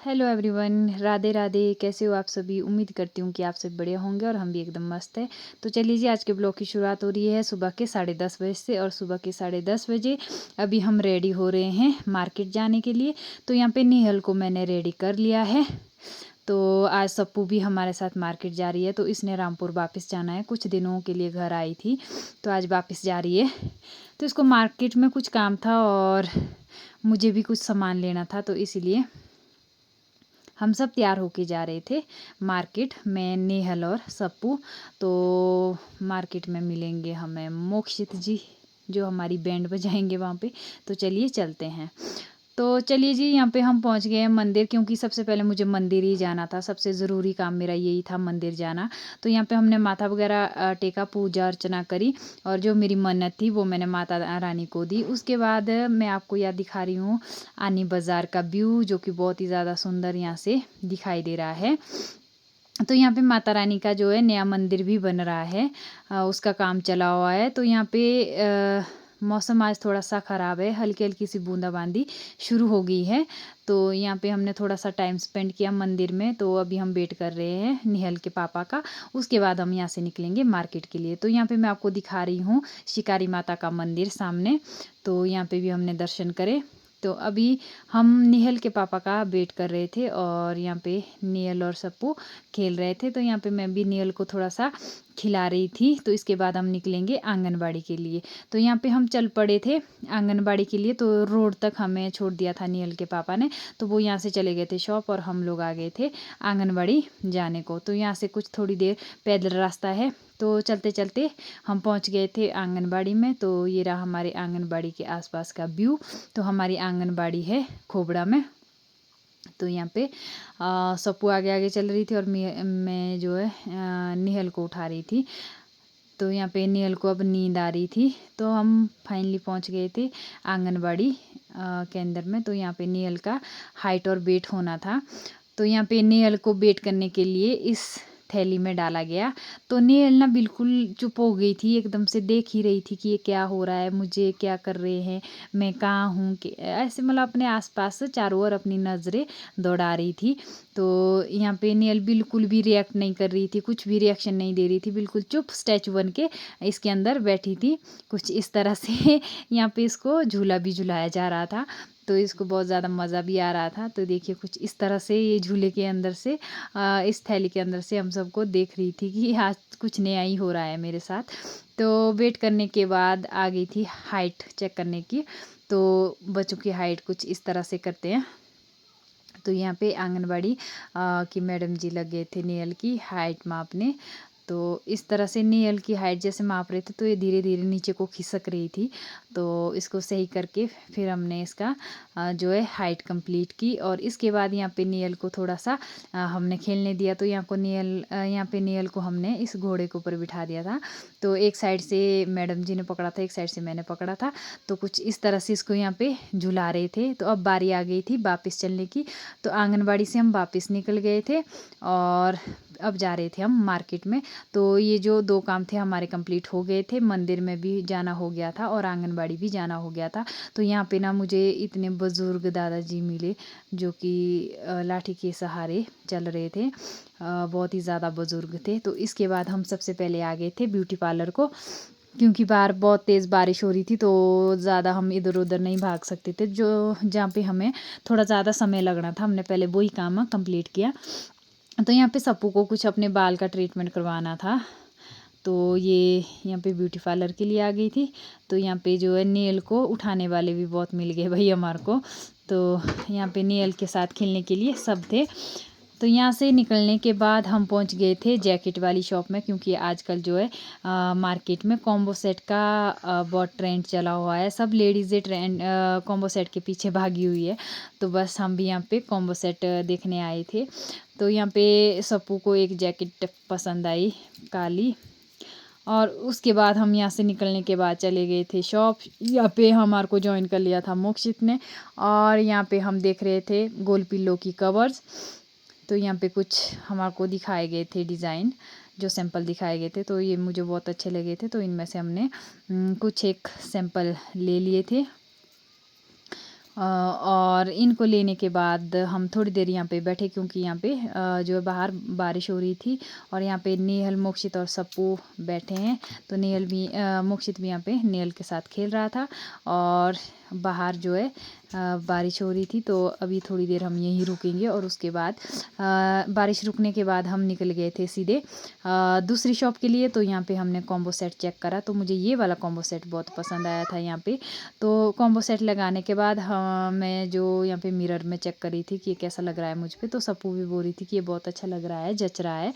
Hello everyone, Radhe Radhe. कैसे हो आप सभी? उम्मीद करती हूँ कि आप सब बढ़िया होंगे और हम भी एकदम मस्त है। तो चलिए जी, आज के ब्लॉग की शुरुआत हो रही है सुबह के 10:30 बजे से। और सुबह के 10:30 बजे अभी हम रेडी हो रहे हैं मार्केट जाने के लिए। तो यहाँ पे निहल को मैंने रेडी कर लिया है। तो आज सप्पू भी हमारे साथ मार्केट जा रही है। तो इसने रामपुर वापस जाना है, कुछ दिनों के लिए घर आई थी तो आज वापस जा रही है। तो इसको मार्केट में कुछ काम था और मुझे भी कुछ सामान लेना था, तो इसीलिए हम सब तैयार होके जा रहे थे मार्केट में, नेहल और सप्पू। तो मार्केट में मिलेंगे हमें मोक्षित जी, जो हमारी बैंड बजाएंगे वहाँ पे। तो चलिए चलते हैं। तो चलिए जी, यहाँ पे हम पहुँच गए हैं मंदिर, क्योंकि सबसे पहले मुझे मंदिर ही जाना था। सबसे ज़रूरी काम मेरा यही था, मंदिर जाना। तो यहाँ पे हमने माथा वगैरह टेका, पूजा अर्चना करी और जो मेरी मन्नत थी वो मैंने माता रानी को दी। उसके बाद मैं आपको यह दिखा रही हूँ आनी बाज़ार का व्यू, जो कि बहुत ही ज़्यादा सुंदर यहाँ से दिखाई दे रहा है। तो यहाँ पे माता रानी का जो है नया मंदिर भी बन रहा है, उसका काम चला हुआ है। तो यहाँ पे मौसम आज थोड़ा सा ख़राब है, हल्की हल्की सी बूंदाबांदी शुरू हो गई है। तो यहाँ पे हमने थोड़ा सा टाइम स्पेंड किया मंदिर में। तो अभी हम वेट कर रहे हैं निहल के पापा का। उसके बाद हम यहाँ से निकलेंगे मार्केट के लिए। तो यहाँ पे मैं आपको दिखा रही हूँ शिकारी माता का मंदिर सामने। तो यहाँ पे भी हमने दर्शन करे। तो अभी हम निहल के पापा का वेट कर रहे थे और यहाँ पे निहल और सप्पू खेल रहे थे। तो यहाँ पे मैं भी निहल को थोड़ा सा खिला रही थी। तो इसके बाद हम निकलेंगे आंगनबाड़ी के लिए। तो यहाँ पे हम चल पड़े थे आंगनबाड़ी के लिए। तो रोड तक हमें छोड़ दिया था निहल के पापा ने। तो वो यहाँ से चले गए थे शॉप और हम लोग आ गए थे आंगनबाड़ी जाने को। तो यहाँ से कुछ थोड़ी देर पैदल रास्ता है। तो चलते चलते हम पहुँच गए थे आंगनबाड़ी में। तो ये रहा हमारे आंगनबाड़ी के आसपास का व्यू। तो हमारी आंगनबाड़ी है खोबड़ा में। तो यहाँ पे सप्पू आगे आगे चल रही थी और मैं जो है निहल को उठा रही थी। तो यहाँ पे निहल को अब नींद आ रही थी। तो हम फाइनली पहुँच गए थे आंगनबाड़ी के अंदर में। तो यहाँ पे निहल का हाइट और वेट होना था। तो यहाँ पे निहल को वेट करने के लिए इस थैली में डाला गया। तो निहल ना बिल्कुल चुप हो गई थी, एकदम से देख ही रही थी कि ये क्या हो रहा है, मुझे क्या कर रहे हैं, मैं कहाँ हूँ, कि ऐसे मतलब अपने आसपास चारों ओर अपनी नज़रें दौड़ा रही थी। तो यहाँ पे निहल बिल्कुल भी रिएक्ट नहीं कर रही थी, कुछ भी रिएक्शन नहीं दे रही थी, बिल्कुल चुप स्टैचू बन के इसके अंदर बैठी थी। कुछ इस तरह से यहाँ पे इसको झूला भी झुलाया जा रहा था। तो इसको बहुत ज़्यादा मज़ा भी आ रहा था। तो देखिए कुछ इस तरह से ये झूले के अंदर से इस थैली के अंदर से हम सबको देख रही थी कि आज कुछ नया ही हो रहा है मेरे साथ। तो वेट करने के बाद आ गई थी हाइट चेक करने की। तो बच्चों की हाइट कुछ इस तरह से करते हैं। तो यहाँ पे आंगनबाड़ी की मैडम जी लगे थे निहल की हाइट मापने। तो इस तरह से निहल की हाइट जैसे माप रहे थे तो ये धीरे धीरे नीचे को खिसक रही थी। तो इसको सही करके फिर हमने इसका जो है हाइट कंप्लीट की। और इसके बाद यहाँ पे निहल को थोड़ा सा हमने खेलने दिया। तो यहाँ पे निहल को हमने इस घोड़े के ऊपर बिठा दिया था। तो एक साइड से मैडम जी ने पकड़ा था, एक साइड से मैंने पकड़ा था। तो कुछ इस तरह से इसको यहाँ पे झुला रहे थे। तो अब बारी आ गई थी वापस चलने की। तो आंगनबाड़ी से हम वापस निकल गए थे और अब जा रहे थे हम मार्केट में। तो ये जो दो काम थे हमारे कंप्लीट हो गए थे, मंदिर में भी जाना हो गया था और आंगनबाड़ी भी जाना हो गया था। तो यहाँ पे ना मुझे इतने बुज़ुर्ग दादाजी मिले, जो कि लाठी के सहारे चल रहे थे। बहुत ही ज़्यादा बुज़ुर्ग थे। तो इसके बाद हम सबसे पहले आ गए थे ब्यूटी पार्लर को, क्योंकि बाहर बहुत तेज़ बारिश हो रही थी। तो ज़्यादा हम इधर उधर नहीं भाग सकते थे, जो जहाँ पे हमें थोड़ा ज़्यादा समय लगना था, हमने पहले वही काम कंप्लीट किया। तो यहाँ पे सप्पू को कुछ अपने बाल का ट्रीटमेंट करवाना था। तो ये यहाँ पे ब्यूटी पार्लर के लिए आ गई थी। तो यहाँ पे जो है नेल को उठाने वाले भी बहुत मिल गए भाई हमारे को। तो यहाँ पे नेल के साथ खेलने के लिए सब थे। तो यहाँ से निकलने के बाद हम पहुँच गए थे जैकेट वाली शॉप में, क्योंकि आजकल जो है मार्केट में कॉम्बो सेट का बहुत ट्रेंड चला हुआ है। सब लेडीज़ें ट्रेंड कॉम्बो सेट के पीछे भागी हुई है। तो बस हम भी यहाँ पे कॉम्बो सेट देखने आए थे। तो यहाँ पे सप्पू को एक जैकेट पसंद आई काली। और उसके बाद हम यहाँ से निकलने के बाद चले गए थे शॉप। यहाँ पे हमारे को ज्वाइन कर लिया था मोक्षित ने। और यहाँ पे हम देख रहे थे गोल पिल्लो की कवर्स। तो यहाँ पे कुछ हमारे को दिखाए गए थे डिज़ाइन, जो सैंपल दिखाए गए थे। तो ये मुझे बहुत अच्छे लगे थे। तो इनमें से हमने कुछ एक सैंपल ले लिए थे। और इनको लेने के बाद हम थोड़ी देर यहाँ पे बैठे, क्योंकि यहाँ पे जो है बाहर बारिश हो रही थी। और यहाँ पे नेहल, मोक्षित और सप्पू बैठे हैं। तो नेहल भी मोक्षित भी यहाँ पे नेहल के साथ खेल रहा था। और बाहर जो है बारिश हो रही थी, तो अभी थोड़ी देर हम यहीं रुकेंगे और उसके बाद बारिश रुकने के बाद हम निकल गए थे सीधे दूसरी शॉप के लिए। तो यहाँ पे हमने कॉम्बो सेट चेक करा, तो मुझे ये वाला कॉम्बो सेट बहुत पसंद आया था यहाँ पे। तो कॉम्बो सेट लगाने के बाद मैं जो यहाँ पे मिरर में चेक कर रही थी कि ये कैसा लग रहा है मुझ पे, तो सप्पू भी बोल रही थी कि ये बहुत अच्छा लग रहा है, जच रहा है।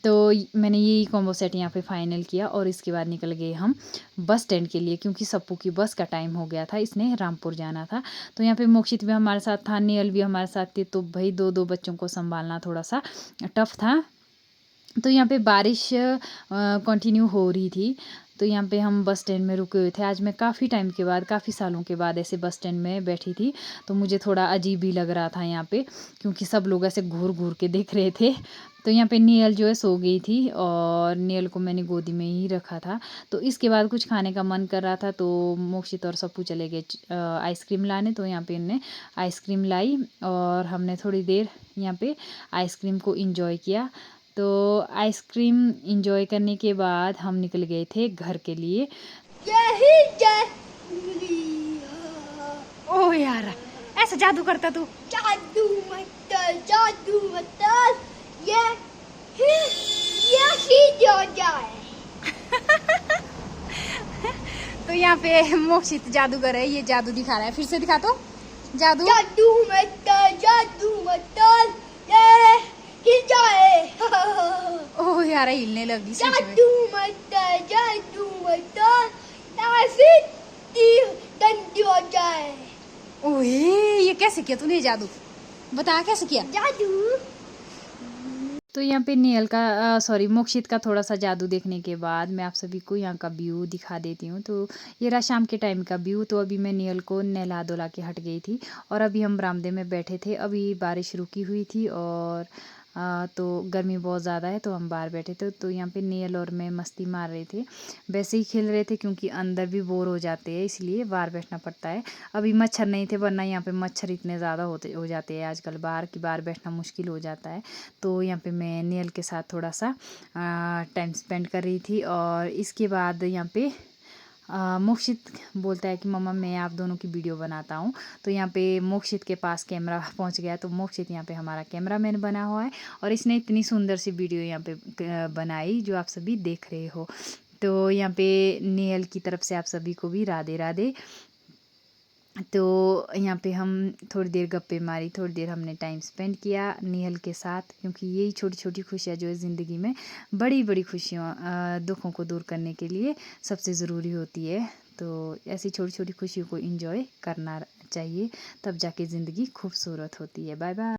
तो मैंने यही कॉम्बो सेट यहाँ पे फाइनल किया और इसके बाद निकल गए हम बस स्टैंड के लिए, क्योंकि सप्पू की बस का टाइम हो गया था, इसने रामपुर जाना था। तो यहाँ पे मोक्षित भी हमारे साथ था, नेहल भी हमारे साथ थी। तो भाई दो बच्चों को संभालना थोड़ा सा टफ था। तो यहाँ पे बारिश कंटिन्यू हो रही थी। तो यहाँ पे हम बस स्टैंड में रुके हुए थे। आज मैं काफ़ी टाइम के बाद, काफ़ी सालों के बाद ऐसे बस स्टैंड में बैठी थी। तो मुझे थोड़ा अजीब ही लग रहा था यहाँ पे, क्योंकि सब लोग ऐसे घूर घूर के देख रहे थे। तो यहाँ पे नेहल जो है सो गई थी और नेहल को मैंने गोदी में ही रखा था। तो इसके बाद कुछ खाने का मन कर रहा था, तो मोक्षित और सप्पू चले गए आइसक्रीम लाने। तो यहाँ पे इनने आइसक्रीम लाई और हमने थोड़ी देर यहाँ पे आइसक्रीम को इंजॉय किया। तो आइसक्रीम इंजॉय करने के बाद हम निकल गए थे घर के लिए। ओह यार, ऐसा जादू करता तू? जादू मत ये ही जो जाए। तो यहाँ पे मोक्षित जादूगर है, ये जादू दिखा रहा है। फिर से दिखा तो जादू। जादू मत ये ही जाए। ओह यार, हिलने लगी सच में। जादू मत ऐसी डंडी हो जाए। ओए, ये कैसे किया तूने जादू? बता कैसे किया जादू। तो यहाँ पे नेहल का सॉरी मोक्षित का थोड़ा सा जादू देखने के बाद मैं आप सभी को यहाँ का व्यू दिखा देती हूँ। तो ये रहा शाम के टाइम का व्यू। तो अभी मैं नेहल को नहला धुला के हट गई थी और अभी हम बरामदे में बैठे थे। अभी बारिश रुकी हुई थी और तो गर्मी बहुत ज़्यादा है, तो हम बाहर बैठे थे। तो यहाँ पे नेहल और मैं मस्ती मार रहे थे, वैसे ही खेल रहे थे, क्योंकि अंदर भी बोर हो जाते हैं, इसलिए बाहर बैठना पड़ता है। अभी मच्छर नहीं थे, वरना यहाँ पे मच्छर इतने ज़्यादा हो जाते हैं आजकल, बाहर बैठना मुश्किल हो जाता है। तो यहाँ पे मैं नेहल के साथ थोड़ा सा टाइम स्पेंड कर रही थी। और इसके बाद यहाँ पे मोक्षित बोलता है कि मम्मा मैं आप दोनों की वीडियो बनाता हूँ। तो यहाँ पे मोक्षित के पास कैमरा पहुँच गया। तो मोक्षित यहाँ पे हमारा कैमरामैन बना हुआ है और इसने इतनी सुंदर सी वीडियो यहाँ पे बनाई जो आप सभी देख रहे हो। तो यहाँ पे नेहल की तरफ से आप सभी को भी राधे राधे। तो यहाँ पे हम थोड़ी देर गप्पे मारी, थोड़ी देर हमने टाइम स्पेंड किया नेहल के साथ, क्योंकि यही छोटी छोटी खुशियाँ जो है ज़िंदगी में बड़ी बड़ी खुशियों दुखों को दूर करने के लिए सबसे ज़रूरी होती है। तो ऐसी छोटी छोटी खुशियों को एंजॉय करना चाहिए, तब जाके ज़िंदगी खूबसूरत होती है। Bye bye.